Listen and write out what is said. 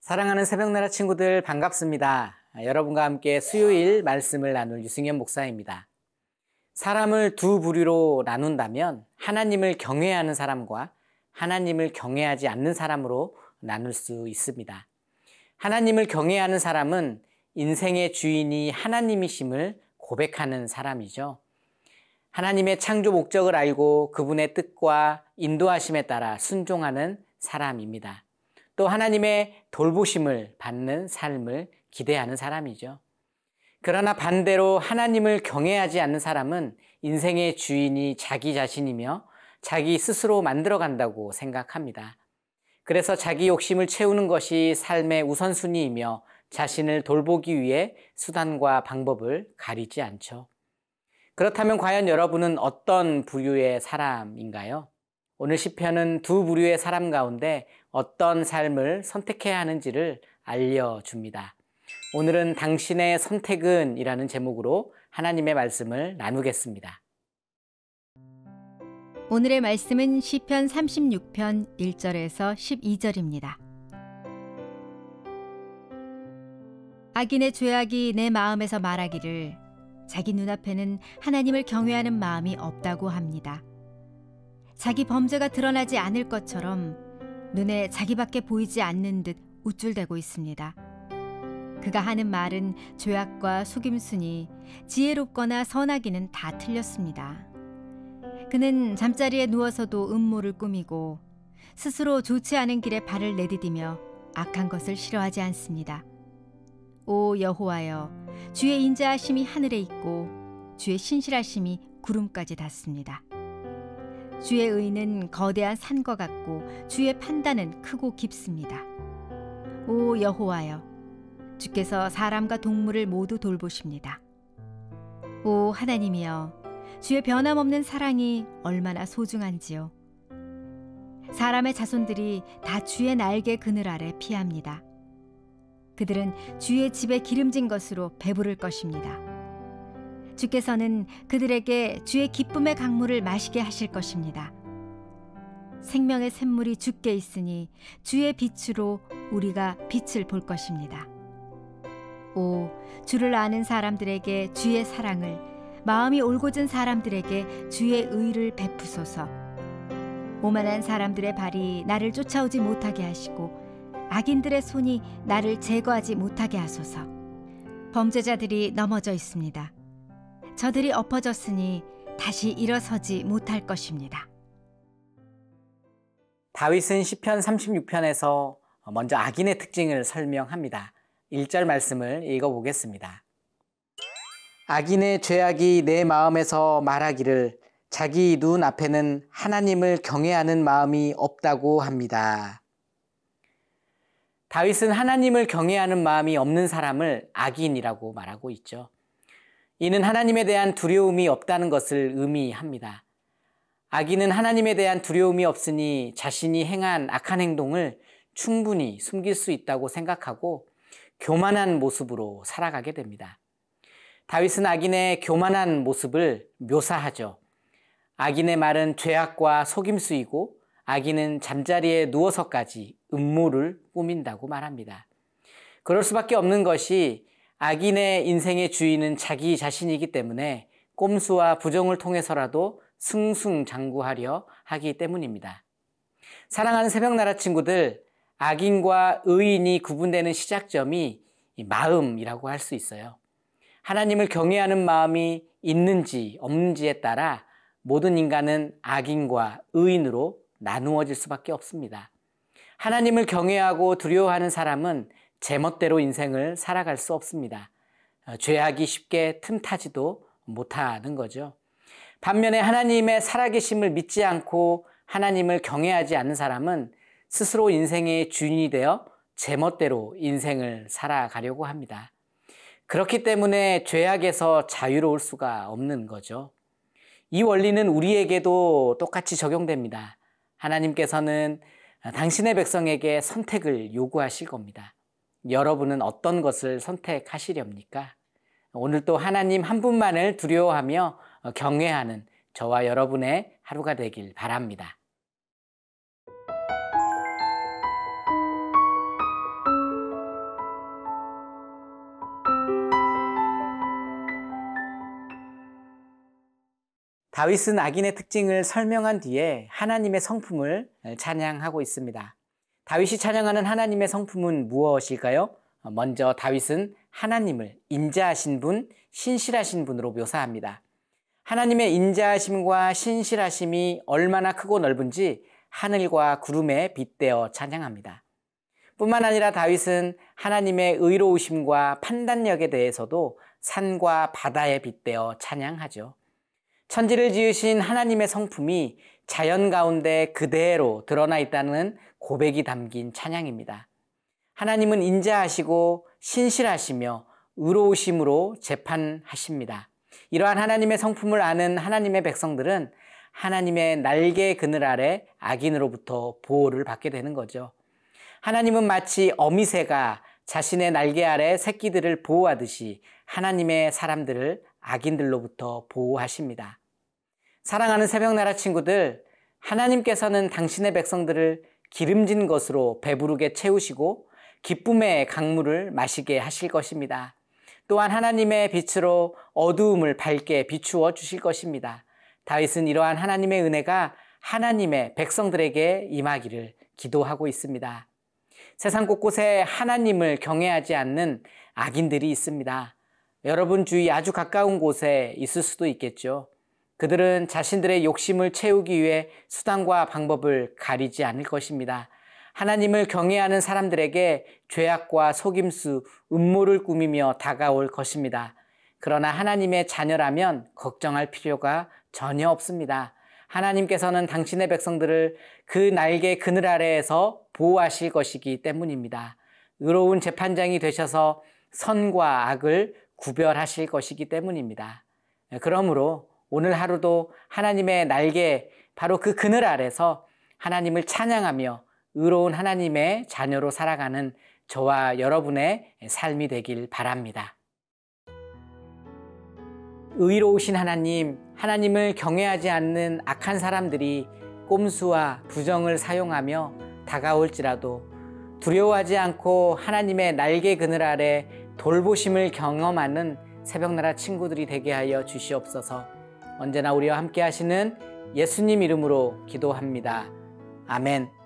사랑하는 새벽나라 친구들 반갑습니다. 여러분과 함께 수요일 말씀을 나눌 유승현 목사입니다. 사람을 두 부류로 나눈다면 하나님을 경외하는 사람과 하나님을 경외하지 않는 사람으로 나눌 수 있습니다. 하나님을 경외하는 사람은 인생의 주인이 하나님이심을 고백하는 사람이죠. 하나님의 창조 목적을 알고 그분의 뜻과 인도하심에 따라 순종하는 사람입니다. 또 하나님의 돌보심을 받는 삶을 기대하는 사람이죠. 그러나 반대로 하나님을 경외하지 않는 사람은 인생의 주인이 자기 자신이며 자기 스스로 만들어간다고 생각합니다. 그래서 자기 욕심을 채우는 것이 삶의 우선순위이며 자신을 돌보기 위해 수단과 방법을 가리지 않죠. 그렇다면 과연 여러분은 어떤 부류의 사람인가요? 오늘 시편은 두 부류의 사람 가운데 어떤 삶을 선택해야 하는지를 알려줍니다. 오늘은 당신의 선택은 이라는 제목으로 하나님의 말씀을 나누겠습니다. 오늘의 말씀은 시편 36편 1절에서 12절입니다. 악인의 죄악이 내 마음에서 말하기를 자기 눈앞에는 하나님을 경외하는 마음이 없다고 합니다. 자기 범죄가 드러나지 않을 것처럼 눈에 자기밖에 보이지 않는 듯 우쭐대고 있습니다. 그가 하는 말은 죄악과 속임수니 지혜롭거나 선하기는 다 틀렸습니다. 그는 잠자리에 누워서도 음모를 꾸미고 스스로 좋지 않은 길에 발을 내디디며 악한 것을 싫어하지 않습니다. 오 여호와여, 주의 인자하심이 하늘에 있고 주의 신실하심이 구름까지 닿습니다. 주의 의는 거대한 산과 같고 주의 판단은 크고 깊습니다. 오 여호와여, 주께서 사람과 동물을 모두 돌보십니다. 오 하나님이여, 주의 변함없는 사랑이 얼마나 소중한지요. 사람의 자손들이 다 주의 날개 그늘 아래 피합니다. 그들은 주의 집에 기름진 것으로 배부를 것입니다. 주께서는 그들에게 주의 기쁨의 강물을 마시게 하실 것입니다. 생명의 샘물이 주께 있으니 주의 빛으로 우리가 빛을 볼 것입니다. 오, 주를 아는 사람들에게 주의 사랑을, 마음이 올곧은 사람들에게 주의 의를 베푸소서. 오만한 사람들의 발이 나를 쫓아오지 못하게 하시고 악인들의 손이 나를 제거하지 못하게 하소서. 범죄자들이 넘어져 있습니다. 저들이 엎어졌으니 다시 일어서지 못할 것입니다. 다윗은 시편 36편에서 먼저 악인의 특징을 설명합니다. 1절 말씀을 읽어보겠습니다. 악인의 죄악이 내 마음에서 말하기를 자기 눈 앞에는 하나님을 경외하는 마음이 없다고 합니다. 다윗은 하나님을 경외하는 마음이 없는 사람을 악인이라고 말하고 있죠. 이는 하나님에 대한 두려움이 없다는 것을 의미합니다. 악인은 하나님에 대한 두려움이 없으니 자신이 행한 악한 행동을 충분히 숨길 수 있다고 생각하고 교만한 모습으로 살아가게 됩니다. 다윗은 악인의 교만한 모습을 묘사하죠. 악인의 말은 죄악과 속임수이고 악인은 잠자리에 누워서까지 음모를 꾸민다고 말합니다. 그럴 수밖에 없는 것이 악인의 인생의 주인은 자기 자신이기 때문에 꼼수와 부정을 통해서라도 승승장구하려 하기 때문입니다. 사랑하는 새벽나라 친구들, 악인과 의인이 구분되는 시작점이 마음이라고 할 수 있어요. 하나님을 경외하는 마음이 있는지 없는지에 따라 모든 인간은 악인과 의인으로 나누어질 수밖에 없습니다. 하나님을 경외하고 두려워하는 사람은 제멋대로 인생을 살아갈 수 없습니다. 죄악이 쉽게 틈타지도 못하는 거죠. 반면에 하나님의 살아계심을 믿지 않고 하나님을 경외하지 않는 사람은 스스로 인생의 주인이 되어 제멋대로 인생을 살아가려고 합니다. 그렇기 때문에 죄악에서 자유로울 수가 없는 거죠. 이 원리는 우리에게도 똑같이 적용됩니다. 하나님께서는 당신의 백성에게 선택을 요구하실 겁니다. 여러분은 어떤 것을 선택하시렵니까? 오늘 또 하나님 한 분만을 두려워하며 경외하는 저와 여러분의 하루가 되길 바랍니다. 다윗은 악인의 특징을 설명한 뒤에 하나님의 성품을 찬양하고 있습니다. 다윗이 찬양하는 하나님의 성품은 무엇일까요? 먼저 다윗은 하나님을 인자하신 분, 신실하신 분으로 묘사합니다. 하나님의 인자하심과 신실하심이 얼마나 크고 넓은지 하늘과 구름에 빗대어 찬양합니다. 뿐만 아니라 다윗은 하나님의 의로우심과 판단력에 대해서도 산과 바다에 빗대어 찬양하죠. 천지를 지으신 하나님의 성품이 자연 가운데 그대로 드러나 있다는 고백이 담긴 찬양입니다. 하나님은 인자하시고 신실하시며 의로우심으로 재판하십니다. 이러한 하나님의 성품을 아는 하나님의 백성들은 하나님의 날개 그늘 아래 악인으로부터 보호를 받게 되는 거죠. 하나님은 마치 어미새가 자신의 날개 아래 새끼들을 보호하듯이 하나님의 사람들을 악인들로부터 보호하십니다. 사랑하는 새벽나라 친구들, 하나님께서는 당신의 백성들을 기름진 것으로 배부르게 채우시고 기쁨의 강물을 마시게 하실 것입니다. 또한 하나님의 빛으로 어두움을 밝게 비추어 주실 것입니다. 다윗은 이러한 하나님의 은혜가 하나님의 백성들에게 임하기를 기도하고 있습니다. 세상 곳곳에 하나님을 경외하지 않는 악인들이 있습니다. 여러분 주위 아주 가까운 곳에 있을 수도 있겠죠. 그들은 자신들의 욕심을 채우기 위해 수단과 방법을 가리지 않을 것입니다. 하나님을 경외하는 사람들에게 죄악과 속임수, 음모를 꾸미며 다가올 것입니다. 그러나 하나님의 자녀라면 걱정할 필요가 전혀 없습니다. 하나님께서는 당신의 백성들을 그 날개 그늘 아래에서 보호하실 것이기 때문입니다. 의로운 재판장이 되셔서 선과 악을 구별하실 것이기 때문입니다. 그러므로 오늘 하루도 하나님의 날개, 바로 그 그늘 아래서 하나님을 찬양하며 의로운 하나님의 자녀로 살아가는 저와 여러분의 삶이 되길 바랍니다. 의로우신 하나님, 하나님을 경외하지 않는 악한 사람들이 꼼수와 부정을 사용하며 다가올지라도 두려워하지 않고 하나님의 날개 그늘 아래 돌보심을 경험하는 새벽나라 친구들이 되게 하여 주시옵소서. 언제나 우리와 함께 하시는 예수님 이름으로 기도합니다. 아멘.